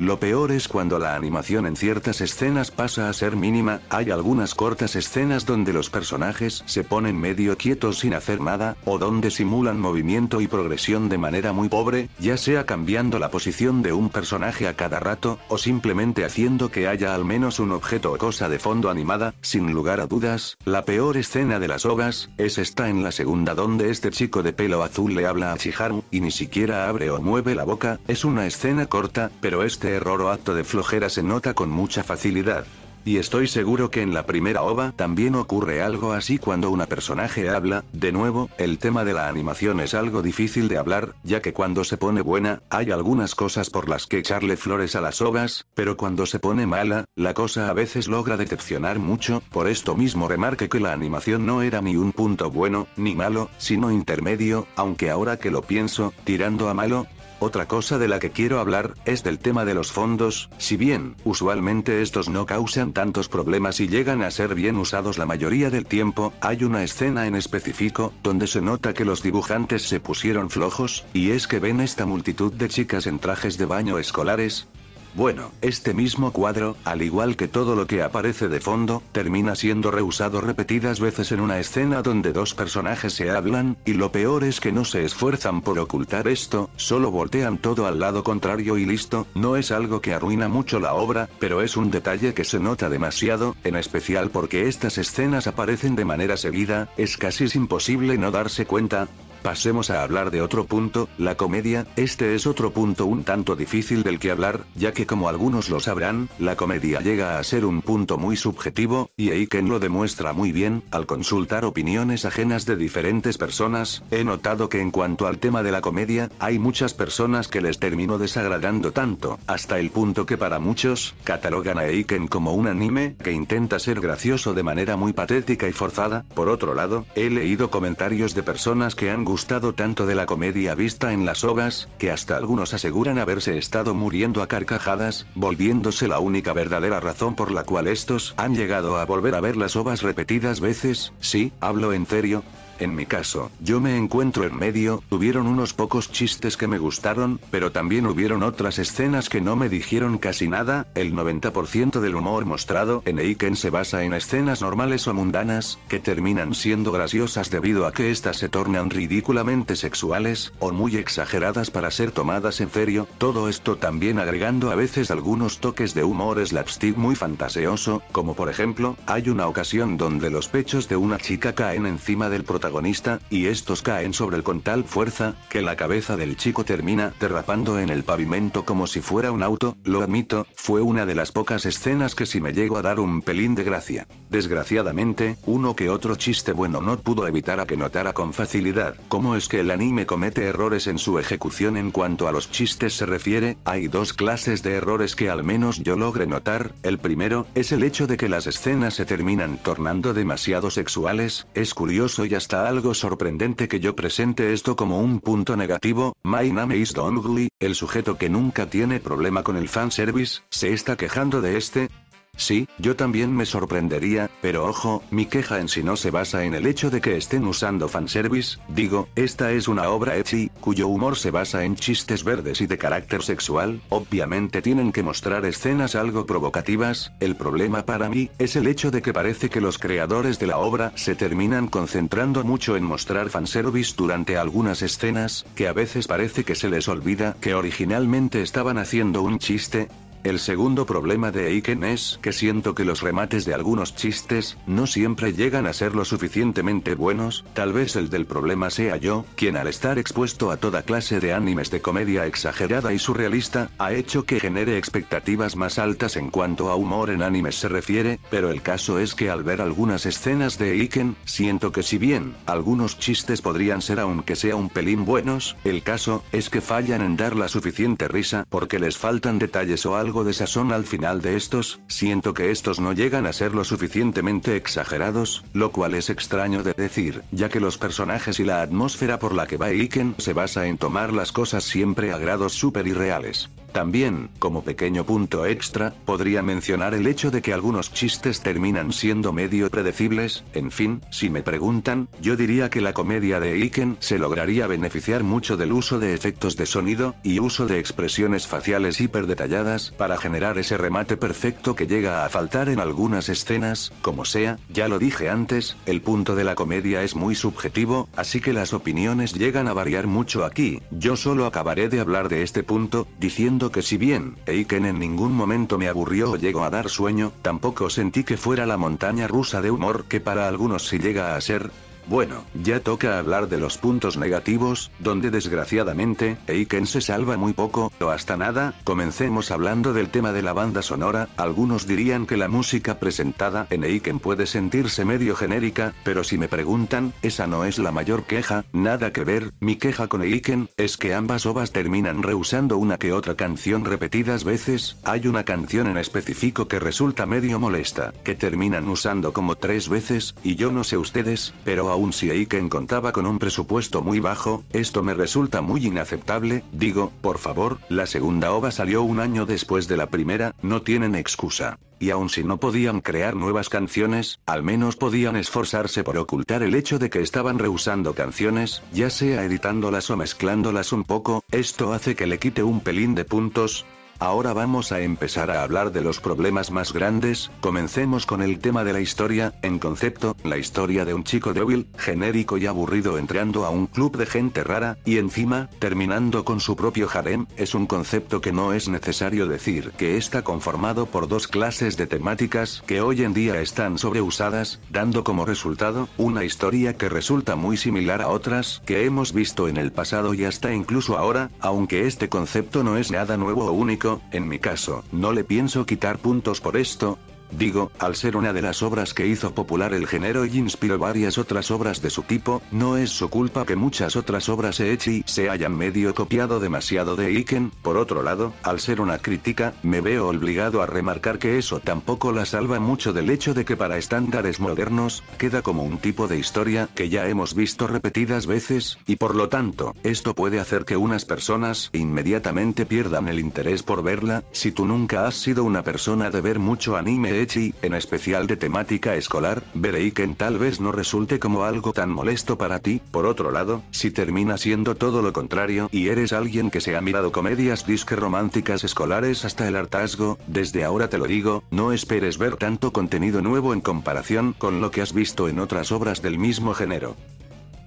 es cuando la animación en ciertas escenas pasa a ser mínima. Hay algunas cortas escenas donde los personajes se ponen medio quietos sin hacer nada, o donde simulan movimiento y progresión de manera muy pobre, ya sea cambiando la posición de un personaje a cada rato, o simplemente haciendo que haya al menos un objeto o cosa de fondo animada. Sin lugar a dudas, la peor escena de las OVAs es esta en la segunda, donde este chico de pelo azul le habla a Chiharu, y ni siquiera abre o mueve la boca. Es una escena corta, pero este error o acto de flojera se nota con mucha facilidad. Y estoy seguro que en la primera OVA también ocurre algo así cuando una personaje habla. De nuevo, el tema de la animación es algo difícil de hablar, ya que cuando se pone buena, hay algunas cosas por las que echarle flores a las OVAs, pero cuando se pone mala, la cosa a veces logra decepcionar mucho. Por esto mismo remarqué que la animación no era ni un punto bueno, ni malo, sino intermedio, aunque ahora que lo pienso, tirando a malo. Otra cosa de la que quiero hablar, es del tema de los fondos. Si bien, usualmente estos no causan tantos problemas y llegan a ser bien usados la mayoría del tiempo, hay una escena en específico, donde se nota que los dibujantes se pusieron flojos, y es que ven esta multitud de chicas en trajes de baño escolares. Bueno, este mismo cuadro, al igual que todo lo que aparece de fondo, termina siendo reusado repetidas veces en una escena donde 2 personajes se hablan, y lo peor es que no se esfuerzan por ocultar esto, solo voltean todo al lado contrario y listo. No es algo que arruina mucho la obra, pero es un detalle que se nota demasiado, en especial porque estas escenas aparecen de manera seguida, es casi imposible no darse cuenta. Pasemos a hablar de otro punto, la comedia. Este es otro punto un tanto difícil del que hablar, ya que como algunos lo sabrán, la comedia llega a ser un punto muy subjetivo, y Eiken lo demuestra muy bien. Al consultar opiniones ajenas de diferentes personas, he notado que en cuanto al tema de la comedia, hay muchas personas que les terminó desagradando tanto, hasta el punto que para muchos, catalogan a Eiken como un anime que intenta ser gracioso de manera muy patética y forzada. Por otro lado, he leído comentarios de personas que han gustado tanto de la comedia vista en las OVAs, que hasta algunos aseguran haberse estado muriendo a carcajadas, volviéndose la única verdadera razón por la cual estos han llegado a volver a ver las OVAs repetidas veces. Sí, hablo en serio. En mi caso, yo me encuentro en medio. Hubieron unos pocos chistes que me gustaron, pero también hubieron otras escenas que no me dijeron casi nada. El 90% del humor mostrado en Eiken se basa en escenas normales o mundanas, que terminan siendo graciosas debido a que estas se tornan ridículamente sexuales, o muy exageradas para ser tomadas en serio. Todo esto también agregando a veces algunos toques de humor slapstick muy fantasioso, como por ejemplo, hay una ocasión donde los pechos de una chica caen encima del protagonista, protagonista, y estos caen sobre él con tal fuerza, que la cabeza del chico termina derrapando en el pavimento como si fuera un auto. Lo admito, fue una de las pocas escenas que sí me llegó a dar un pelín de gracia. Desgraciadamente, uno que otro chiste bueno no pudo evitar a que notara con facilidad cómo es que el anime comete errores en su ejecución. En cuanto a los chistes se refiere, hay dos clases de errores que al menos yo logré notar. El primero, es el hecho de que las escenas se terminan tornando demasiado sexuales. Es curioso y hasta algo sorprendente que yo presente esto como un punto negativo. My name is Don Ugly, el sujeto que nunca tiene problema con el fanservice, se está quejando de este. Sí, yo también me sorprendería, pero ojo, mi queja en sí no se basa en el hecho de que estén usando fanservice. Digo, esta es una obra ecchi, cuyo humor se basa en chistes verdes y de carácter sexual. Obviamente tienen que mostrar escenas algo provocativas. El problema para mí es el hecho de que parece que los creadores de la obra se terminan concentrando mucho en mostrar fanservice durante algunas escenas, que a veces parece que se les olvida que originalmente estaban haciendo un chiste. El segundo problema de Eiken es que siento que los remates de algunos chistes no siempre llegan a ser lo suficientemente buenos. Tal vez el del problema sea yo, quien al estar expuesto a toda clase de animes de comedia exagerada y surrealista, ha hecho que genere expectativas más altas en cuanto a humor en animes se refiere, pero el caso es que al ver algunas escenas de Eiken, siento que si bien algunos chistes podrían ser aunque sea un pelín buenos, el caso es que fallan en dar la suficiente risa porque les faltan detalles o algo de sazón al final de estos. Siento que estos no llegan a ser lo suficientemente exagerados, lo cual es extraño de decir, ya que los personajes y la atmósfera por la que va Eiken se basa en tomar las cosas siempre a grados súper irreales. También, como pequeño punto extra, podría mencionar el hecho de que algunos chistes terminan siendo medio predecibles. En fin, si me preguntan, yo diría que la comedia de Eiken se lograría beneficiar mucho del uso de efectos de sonido, y uso de expresiones faciales hiper detalladas, para generar ese remate perfecto que llega a faltar en algunas escenas. Como sea, ya lo dije antes, el punto de la comedia es muy subjetivo, así que las opiniones llegan a variar mucho aquí. Yo solo acabaré de hablar de este punto, diciendo que si bien Eiken en ningún momento me aburrió o llegó a dar sueño, tampoco sentí que fuera la montaña rusa de humor que para algunos sí llega a ser. Bueno, ya toca hablar de los puntos negativos, donde desgraciadamente, Eiken se salva muy poco, o hasta nada. Comencemos hablando del tema de la banda sonora. Algunos dirían que la música presentada en Eiken puede sentirse medio genérica, pero si me preguntan, esa no es la mayor queja, nada que ver. Mi queja con Eiken es que ambas ovas terminan reusando una que otra canción repetidas veces. Hay una canción en específico que resulta medio molesta, que terminan usando como 3 veces, y yo no sé ustedes, pero aun si Eiken contaba con un presupuesto muy bajo, esto me resulta muy inaceptable. Digo, por favor, la segunda OVA salió un año después de la primera, no tienen excusa. Y aun si no podían crear nuevas canciones, al menos podían esforzarse por ocultar el hecho de que estaban reusando canciones, ya sea editándolas o mezclándolas un poco. Esto hace que le quite un pelín de puntos. Ahora vamos a empezar a hablar de los problemas más grandes. Comencemos con el tema de la historia. En concepto, la historia de un chico débil, genérico y aburrido entrando a un club de gente rara, y encima, terminando con su propio harem, es un concepto que no es necesario decir que está conformado por dos clases de temáticas que hoy en día están sobreusadas, dando como resultado, una historia que resulta muy similar a otras que hemos visto en el pasado y hasta incluso ahora, aunque este concepto no es nada nuevo o único. En mi caso, no le pienso quitar puntos por esto. Digo, al ser una de las obras que hizo popular el género y inspiró varias otras obras de su tipo, no es su culpa que muchas otras obras ecchi se hayan medio copiado demasiado de Eiken. Por otro lado, al ser una crítica, me veo obligado a remarcar que eso tampoco la salva mucho del hecho de que para estándares modernos, queda como un tipo de historia que ya hemos visto repetidas veces, y por lo tanto, esto puede hacer que unas personas inmediatamente pierdan el interés por verla. Si tú nunca has sido una persona de ver mucho anime ecchi, en especial de temática escolar, ver Eiken tal vez no resulte como algo tan molesto para ti. Por otro lado, si termina siendo todo lo contrario y eres alguien que se ha mirado comedias disque románticas escolares hasta el hartazgo, desde ahora te lo digo, no esperes ver tanto contenido nuevo en comparación con lo que has visto en otras obras del mismo género.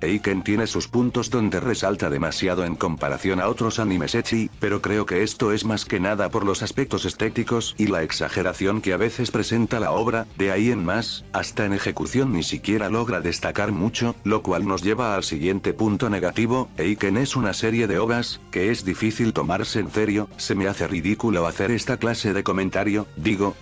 Eiken tiene sus puntos donde resalta demasiado en comparación a otros animes ecchi, pero creo que esto es más que nada por los aspectos estéticos y la exageración que a veces presenta la obra, de ahí en más, hasta en ejecución ni siquiera logra destacar mucho, lo cual nos lleva al siguiente punto negativo. Eiken es una serie de ovas, que es difícil tomarse en serio. Se me hace ridículo hacer esta clase de comentario,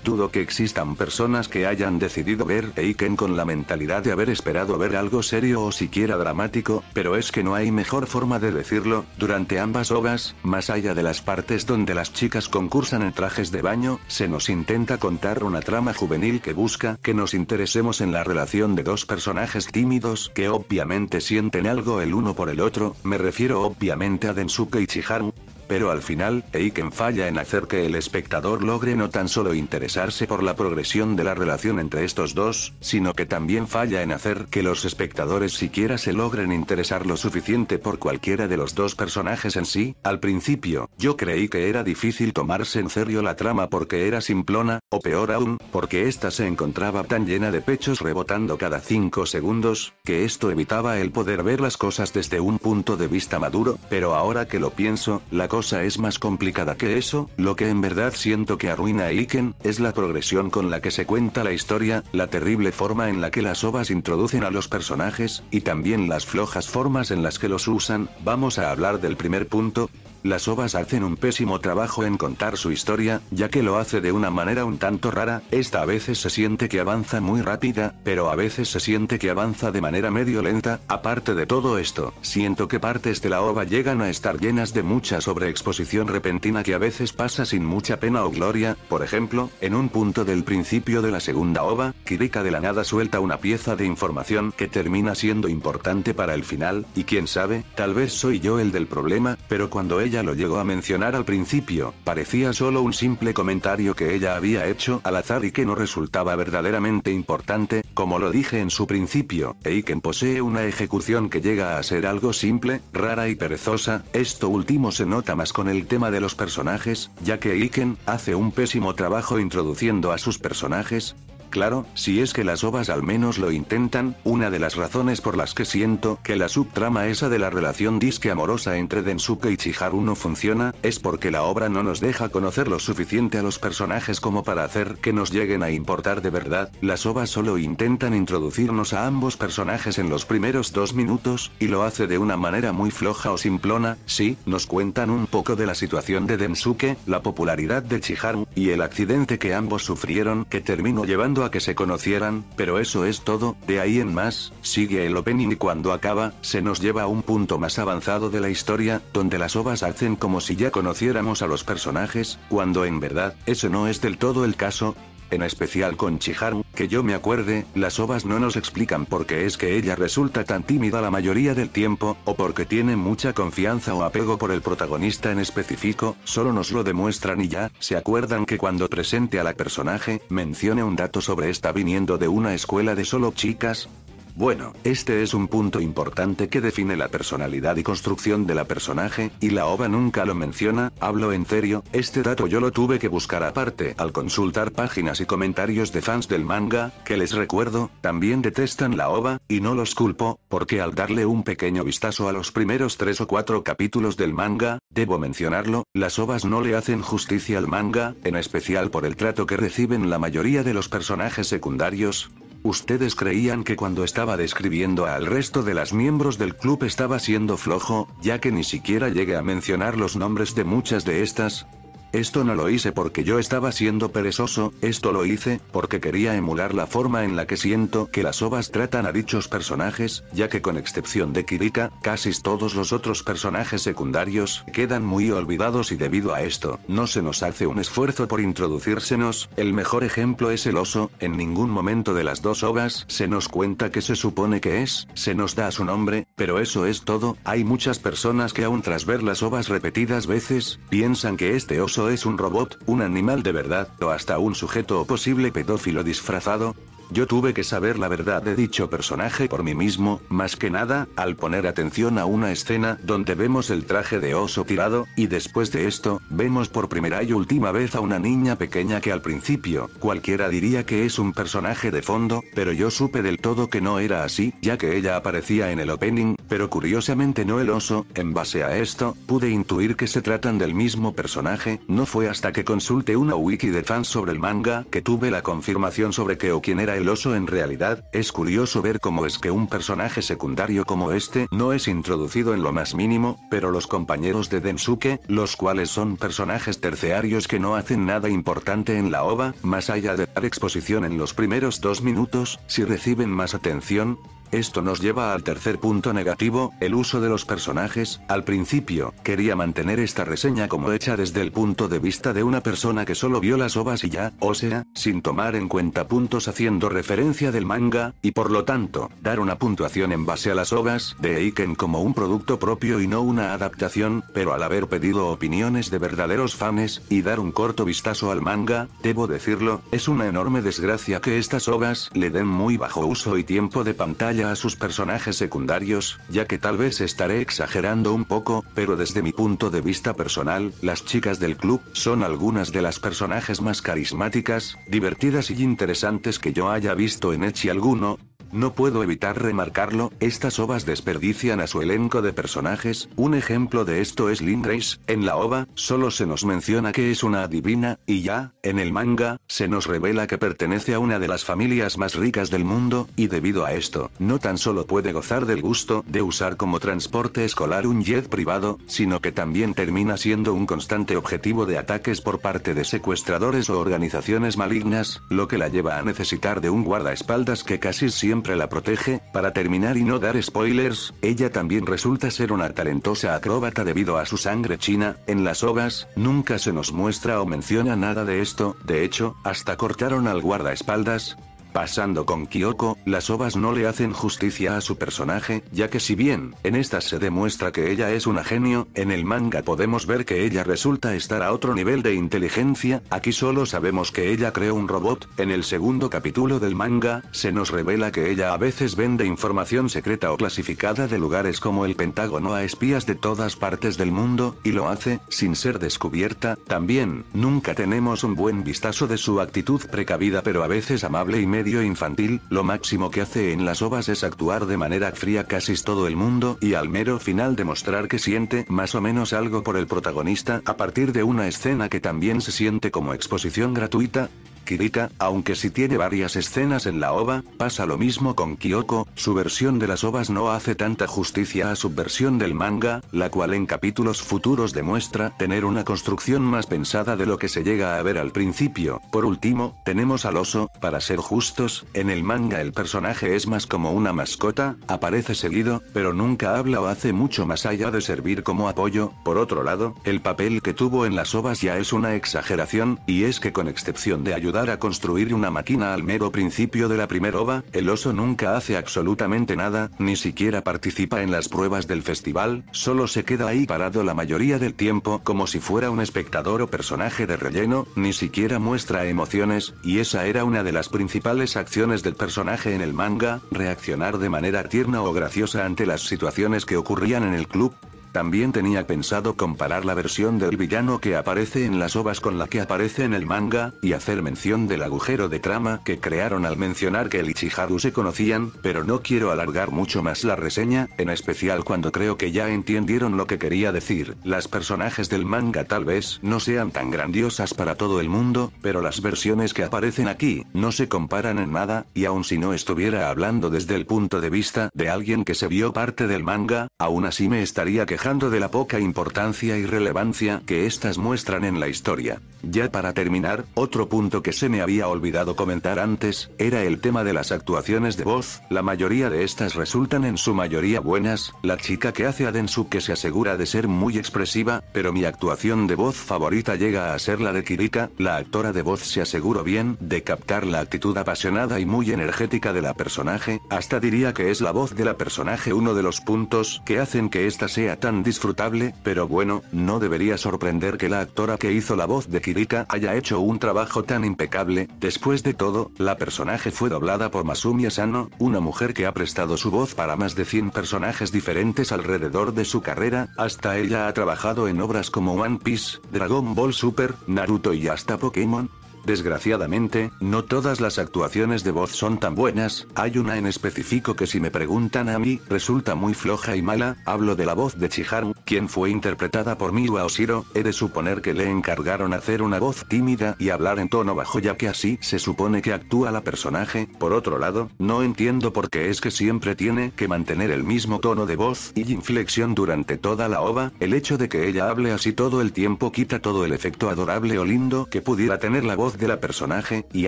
dudo que existan personas que hayan decidido ver Eiken con la mentalidad de haber esperado ver algo serio o siquiera dramático, pero es que no hay mejor forma de decirlo. Durante ambas ovas, más allá de las partes donde las chicas concursan en trajes de baño, se nos intenta contar una trama juvenil que busca que nos interesemos en la relación de dos personajes tímidos que obviamente sienten algo el uno por el otro, me refiero obviamente a Densuke y Chiharu. Pero al final, Eiken falla en hacer que el espectador logre no tan solo interesarse por la progresión de la relación entre estos dos, sino que también falla en hacer que los espectadores siquiera se logren interesar lo suficiente por cualquiera de los dos personajes en sí. Al principio, yo creí que era difícil tomarse en serio la trama porque era simplona, o peor aún, porque esta se encontraba tan llena de pechos rebotando cada 5 segundos, que esto evitaba el poder ver las cosas desde un punto de vista maduro, pero ahora que lo pienso, la cosa es más complicada que eso. Lo que en verdad siento que arruina a Eiken es la progresión con la que se cuenta la historia, la terrible forma en la que las ovas introducen a los personajes, y también las flojas formas en las que los usan. Vamos a hablar del primer punto. Las ovas hacen un pésimo trabajo en contar su historia, ya que lo hace de una manera un tanto rara. Esta a veces se siente que avanza muy rápida, pero a veces se siente que avanza de manera medio lenta. Aparte de todo esto, siento que partes de la ova llegan a estar llenas de mucha sobreexposición repentina que a veces pasa sin mucha pena o gloria. Por ejemplo, en un punto del principio de la segunda ova, Kirika de la nada suelta una pieza de información que termina siendo importante para el final, y quién sabe, tal vez soy yo el del problema, pero cuando ella lo llegó a mencionar al principio, parecía solo un simple comentario que ella había hecho al azar y que no resultaba verdaderamente importante. Como lo dije en su principio, Eiken posee una ejecución que llega a ser algo simple, rara y perezosa. Esto último se nota más con el tema de los personajes, ya que Eiken hace un pésimo trabajo introduciendo a sus personajes. Claro, si es que las ovas al menos lo intentan. Una de las razones por las que siento que la subtrama esa de la relación disque amorosa entre Densuke y Chiharu no funciona, es porque la obra no nos deja conocer lo suficiente a los personajes como para hacer que nos lleguen a importar de verdad. Las ovas solo intentan introducirnos a ambos personajes en los primeros 2 minutos, y lo hace de una manera muy floja o simplona. Sí, nos cuentan un poco de la situación de Densuke, la popularidad de Chiharu, y el accidente que ambos sufrieron que terminó llevando a que se conocieran, pero eso es todo. De ahí en más, sigue el opening y cuando acaba, se nos lleva a un punto más avanzado de la historia, donde las ovas hacen como si ya conociéramos a los personajes, cuando en verdad, ese no es del todo el caso. En especial con Chiharu, que yo me acuerde, las ovas no nos explican por qué es que ella resulta tan tímida la mayoría del tiempo, o porque tiene mucha confianza o apego por el protagonista en específico, solo nos lo demuestran y ya. ¿Se acuerdan que cuando presente a la personaje, mencione un dato sobre esta viniendo de una escuela de solo chicas? Bueno, este es un punto importante que define la personalidad y construcción de la personaje, y la OVA nunca lo menciona. Hablo en serio, este dato yo lo tuve que buscar aparte al consultar páginas y comentarios de fans del manga, que les recuerdo, también detestan la OVA, y no los culpo, porque al darle un pequeño vistazo a los primeros 3 o 4 capítulos del manga, debo mencionarlo, las OVAs no le hacen justicia al manga, en especial por el trato que reciben la mayoría de los personajes secundarios. ¿Ustedes creían que cuando estaba describiendo al resto de las miembros del club estaba siendo flojo, ya que ni siquiera llegué a mencionar los nombres de muchas de estas? Esto no lo hice porque yo estaba siendo perezoso, esto lo hice porque quería emular la forma en la que siento que las OVAs tratan a dichos personajes, ya que con excepción de Kirika, casi todos los otros personajes secundarios quedan muy olvidados y debido a esto, no se nos hace un esfuerzo por introducírsenos. El mejor ejemplo es el oso, en ningún momento de las dos OVAs se nos cuenta que se supone que es, se nos da su nombre, pero eso es todo. Hay muchas personas que aún tras ver las OVAs repetidas veces, piensan que este oso es un robot, un animal de verdad, o hasta un sujeto o posible pedófilo disfrazado. Yo tuve que saber la verdad de dicho personaje por mí mismo, más que nada, al poner atención a una escena donde vemos el traje de oso tirado, y después de esto, vemos por primera y última vez a una niña pequeña que al principio, cualquiera diría que es un personaje de fondo, pero yo supe del todo que no era así, ya que ella aparecía en el opening, pero curiosamente no el oso. En base a esto, pude intuir que se tratan del mismo personaje. No fue hasta que consulté una wiki de fans sobre el manga que tuve la confirmación sobre qué o quién era el oso en realidad. Es curioso ver cómo es que un personaje secundario como este no es introducido en lo más mínimo, pero los compañeros de Densuke, los cuales son personajes terciarios que no hacen nada importante en la OVA, más allá de dar exposición en los primeros 2 minutos, si reciben más atención. Esto nos lleva al tercer punto negativo, el uso de los personajes. Al principio, quería mantener esta reseña como hecha desde el punto de vista de una persona que solo vio las OVAs y ya, o sea, sin tomar en cuenta puntos haciendo referencia del manga, y por lo tanto, dar una puntuación en base a las OVAs de Eiken como un producto propio y no una adaptación, pero al haber pedido opiniones de verdaderos fans, y dar un corto vistazo al manga, debo decirlo, es una enorme desgracia que estas OVAs le den muy bajo uso y tiempo de pantalla a sus personajes secundarios, ya que tal vez estaré exagerando un poco, pero desde mi punto de vista personal, las chicas del club son algunas de las personajes más carismáticas, divertidas y interesantes que yo haya visto en ecchi alguno. No puedo evitar remarcarlo, estas OVAs desperdician a su elenco de personajes. Un ejemplo de esto es Lindrace. En la OVA, solo se nos menciona que es una adivina, y ya, en el manga, se nos revela que pertenece a una de las familias más ricas del mundo, y debido a esto, no tan solo puede gozar del gusto de usar como transporte escolar un jet privado, sino que también termina siendo un constante objetivo de ataques por parte de secuestradores o organizaciones malignas, lo que la lleva a necesitar de un guardaespaldas que casi siempre la protege. Para terminar y no dar spoilers, ella también resulta ser una talentosa acróbata debido a su sangre china. En las OVAs, nunca se nos muestra o menciona nada de esto, de hecho, hasta cortaron al guardaespaldas. Pasando con Kyoko, las OVAs no le hacen justicia a su personaje, ya que si bien, en estas se demuestra que ella es una genio, en el manga podemos ver que ella resulta estar a otro nivel de inteligencia. Aquí solo sabemos que ella creó un robot. En el segundo capítulo del manga, se nos revela que ella a veces vende información secreta o clasificada de lugares como el Pentágono a espías de todas partes del mundo, y lo hace, sin ser descubierta. También, nunca tenemos un buen vistazo de su actitud precavida pero a veces amable y medio infantil. Lo máximo que hace en las OVAs es actuar de manera fría casi todo el mundo y al mero final demostrar que siente más o menos algo por el protagonista a partir de una escena que también se siente como exposición gratuita. Kirika, aunque sí tiene varias escenas en la OVA, pasa lo mismo con Kyoko. Su versión de las OVAs no hace tanta justicia a su versión del manga, la cual en capítulos futuros demuestra tener una construcción más pensada de lo que se llega a ver al principio. Por último, tenemos al oso. Para ser justos, en el manga el personaje es más como una mascota, aparece seguido, pero nunca habla o hace mucho más allá de servir como apoyo. Por otro lado, el papel que tuvo en las OVAs ya es una exageración, y es que con excepción de ayudar a construir una máquina al mero principio de la primera OVA, el oso nunca hace absolutamente nada, ni siquiera participa en las pruebas del festival, solo se queda ahí parado la mayoría del tiempo como si fuera un espectador o personaje de relleno, ni siquiera muestra emociones, y esa era una de las principales acciones del personaje en el manga, reaccionar de manera tierna o graciosa ante las situaciones que ocurrían en el club. También tenía pensado comparar la versión del villano que aparece en las OVAs con la que aparece en el manga, y hacer mención del agujero de trama que crearon al mencionar que el Ichiharu se conocían, pero no quiero alargar mucho más la reseña, en especial cuando creo que ya entendieron lo que quería decir. Las personajes del manga tal vez no sean tan grandiosas para todo el mundo, pero las versiones que aparecen aquí no se comparan en nada, y aun si no estuviera hablando desde el punto de vista de alguien que se vio parte del manga, aún así me estaría quejando de la poca importancia y relevancia que estas muestran en la historia. Ya para terminar, otro punto que se me había olvidado comentar antes, era el tema de las actuaciones de voz. La mayoría de estas resultan en su mayoría buenas. La chica que hace a Densuke se asegura de ser muy expresiva, pero mi actuación de voz favorita llega a ser la de Kirika. La actora de voz se aseguró bien de captar la actitud apasionada y muy energética de la personaje, hasta diría que es la voz de la personaje uno de los puntos que hacen que esta sea tan tan disfrutable, pero bueno, no debería sorprender que la actora que hizo la voz de Kirika haya hecho un trabajo tan impecable. Después de todo, la personaje fue doblada por Masumi Asano, una mujer que ha prestado su voz para más de 100 personajes diferentes alrededor de su carrera. Hasta ella ha trabajado en obras como One Piece, Dragon Ball Super, Naruto y hasta Pokémon. Desgraciadamente, no todas las actuaciones de voz son tan buenas, hay una en específico que si me preguntan a mí, resulta muy floja y mala. Hablo de la voz de Chiharu, quien fue interpretada por Miwa Oshiro. He de suponer que le encargaron hacer una voz tímida y hablar en tono bajo, ya que así se supone que actúa la personaje. Por otro lado, no entiendo por qué es que siempre tiene que mantener el mismo tono de voz y inflexión durante toda la OVA. El hecho de que ella hable así todo el tiempo quita todo el efecto adorable o lindo que pudiera tener la voz de la personaje, y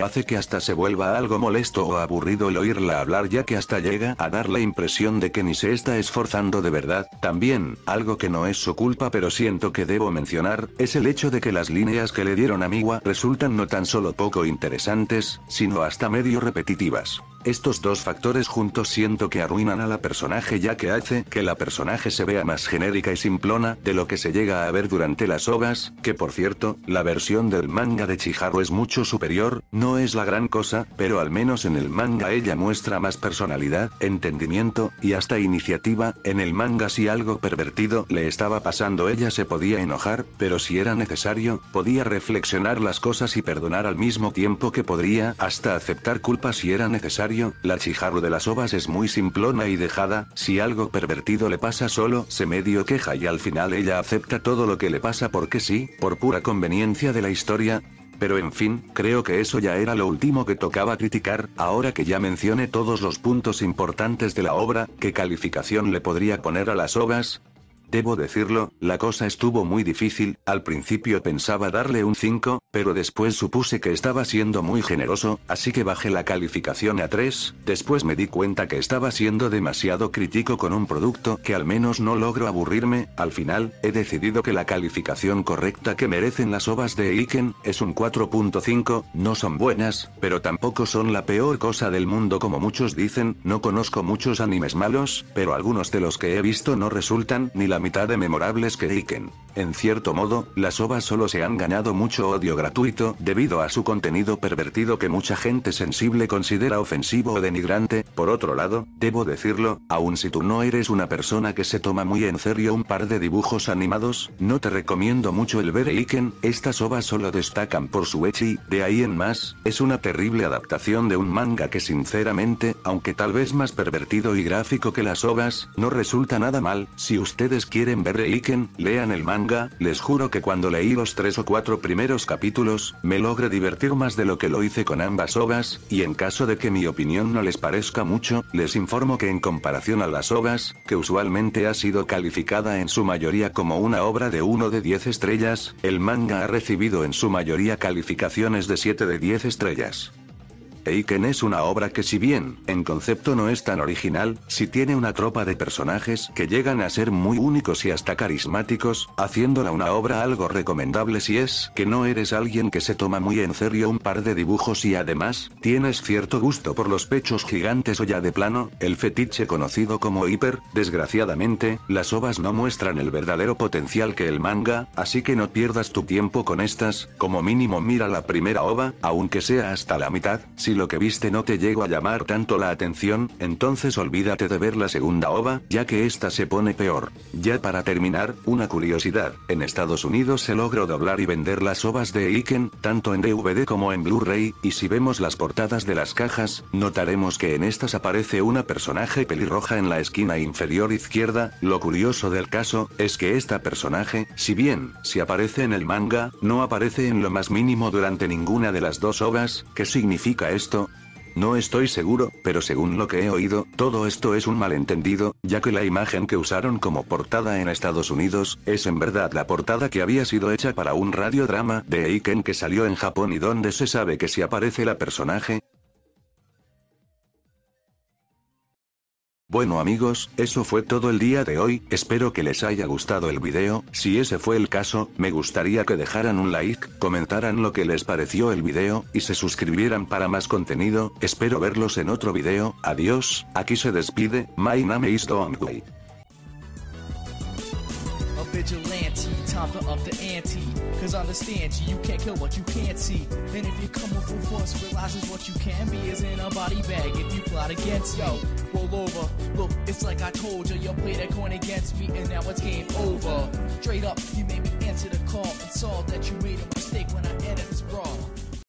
hace que hasta se vuelva algo molesto o aburrido el oírla hablar, ya que hasta llega a dar la impresión de que ni se está esforzando de verdad. También, algo que no es su culpa pero siento que debo mencionar, es el hecho de que las líneas que le dieron a Miwa resultan no tan solo poco interesantes, sino hasta medio repetitivas. Estos dos factores juntos siento que arruinan a la personaje, ya que hace que la personaje se vea más genérica y simplona de lo que se llega a ver durante las OVAs, que por cierto, la versión del manga de Chiharu es mucho superior. No es la gran cosa, pero al menos en el manga ella muestra más personalidad, entendimiento, y hasta iniciativa. En el manga si algo pervertido le estaba pasando ella se podía enojar, pero si era necesario, podía reflexionar las cosas y perdonar al mismo tiempo que podría hasta aceptar culpa si era necesario. La Chiharu de las OVAs es muy simplona y dejada, si algo pervertido le pasa solo se medio queja y al final ella acepta todo lo que le pasa porque sí, por pura conveniencia de la historia. Pero en fin, creo que eso ya era lo último que tocaba criticar. Ahora que ya mencioné todos los puntos importantes de la obra, ¿qué calificación le podría poner a las OVAs? Debo decirlo, la cosa estuvo muy difícil. Al principio pensaba darle un 5, pero después supuse que estaba siendo muy generoso, así que bajé la calificación a 3, después me di cuenta que estaba siendo demasiado crítico con un producto que al menos no logro aburrirme. Al final, he decidido que la calificación correcta que merecen las OVAs de Eiken es un 4.5, no son buenas, pero tampoco son la peor cosa del mundo como muchos dicen. No conozco muchos animes malos, pero algunos de los que he visto no resultan ni la mitad de memorables que Eiken. En cierto modo, las OVAs solo se han ganado mucho odio gratuito debido a su contenido pervertido que mucha gente sensible considera ofensivo o denigrante. Por otro lado, debo decirlo, aun si tú no eres una persona que se toma muy en serio un par de dibujos animados, no te recomiendo mucho el ver Eiken. Estas OVAs solo destacan por su ecchi, de ahí en más, es una terrible adaptación de un manga que sinceramente, aunque tal vez más pervertido y gráfico que las OVAs, no resulta nada mal. Si ustedes quieren ver Eiken, lean el manga. Les juro que cuando leí los 3 o 4 primeros capítulos, me logré divertir más de lo que lo hice con ambas OVAs, y en caso de que mi opinión no les parezca mucho, les informo que en comparación a las OVAs, que usualmente ha sido calificada en su mayoría como una obra de 1 de 10 estrellas, el manga ha recibido en su mayoría calificaciones de 7 de 10 estrellas. Eiken es una obra que, si bien, en concepto no es tan original, sí tiene una tropa de personajes que llegan a ser muy únicos y hasta carismáticos, haciéndola una obra algo recomendable si es que no eres alguien que se toma muy en serio un par de dibujos y además, tienes cierto gusto por los pechos gigantes o ya de plano, el fetiche conocido como hiper. Desgraciadamente, las OVAs no muestran el verdadero potencial que el manga, así que no pierdas tu tiempo con estas. Como mínimo mira la primera OVA, aunque sea hasta la mitad. Si lo que viste no te llegó a llamar tanto la atención, entonces olvídate de ver la segunda OVA, ya que esta se pone peor. Ya para terminar, una curiosidad, en Estados Unidos se logró doblar y vender las OVAs de Eiken, tanto en DVD como en Blu-ray, y si vemos las portadas de las cajas, notaremos que en estas aparece una personaje pelirroja en la esquina inferior izquierda. Lo curioso del caso, es que esta personaje, si bien, si aparece en el manga, no aparece en lo más mínimo durante ninguna de las dos OVAs. ¿Qué significa esto? No estoy seguro, pero según lo que he oído, todo esto es un malentendido, ya que la imagen que usaron como portada en Estados Unidos, es en verdad la portada que había sido hecha para un radiodrama de Eiken que salió en Japón y donde se sabe que si aparece la personaje. Bueno amigos, eso fue todo el día de hoy, espero que les haya gustado el video. Si ese fue el caso, me gustaría que dejaran un like, comentaran lo que les pareció el video, y se suscribieran para más contenido. Espero verlos en otro video. Adiós, aquí se despide, my name is Donkey. vigilante, time to up the ante. Cause understand you can't kill what you can't see. And if you come with full force, realizes what you can be is in a body bag if you plot against me. Roll over, look, it's like I told you, you played that coin against me and now it's game over. Straight up, you made me answer the call and saw that you made a mistake when I entered this brawl.